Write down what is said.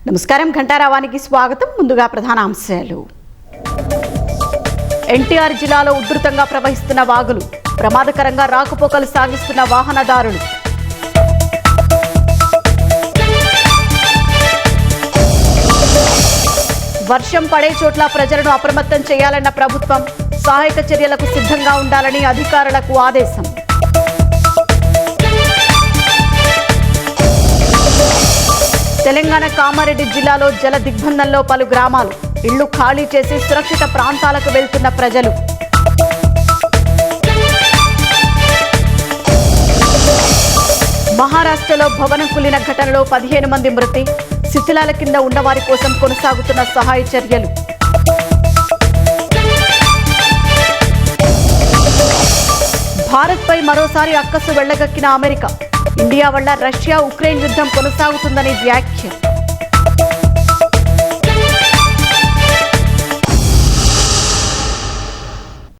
నమస్కారం ఘంటారావానికి స్వాగతం. ముందుగా ప్రధాన అంశాలు. ఎన్టీఆర్ జిల్లాలో ఉధృతంగా ప్రవహిస్తున్న వాగులు, ప్రమాదకరంగా రాకపోకలు సాగిస్తున్న వాహనదారులు. వర్షం పడే చోట్ల ప్రజలను అప్రమత్తం చేయాలన్న ప్రభుత్వం, సహాయక చర్యలకు సిద్ధంగా ఉండాలని అధికారులకు ఆదేశం. తెలంగాణ కామారెడ్డి జిల్లాలో జల దిగ్బంధంలో పలు గ్రామాలు, ఇళ్లు ఖాళీ చేసి సురక్షిత ప్రాంతాలకు వెళ్తున్న ప్రజలు. మహారాష్ట్రలో భవనం కూలిన ఘటనలో 15 మంది మృతి, శిథిలాల కింద ఉన్నవారి కోసం కొనసాగుతున్న సహాయ చర్యలు. భారత్పై మరోసారి అక్కసు వెళ్లగక్కిన అమెరికా, ఇండియా వల్ల రష్యా ఉక్రెయిన్ యుద్ధం కొనసాగుతుందని వ్యాఖ్య.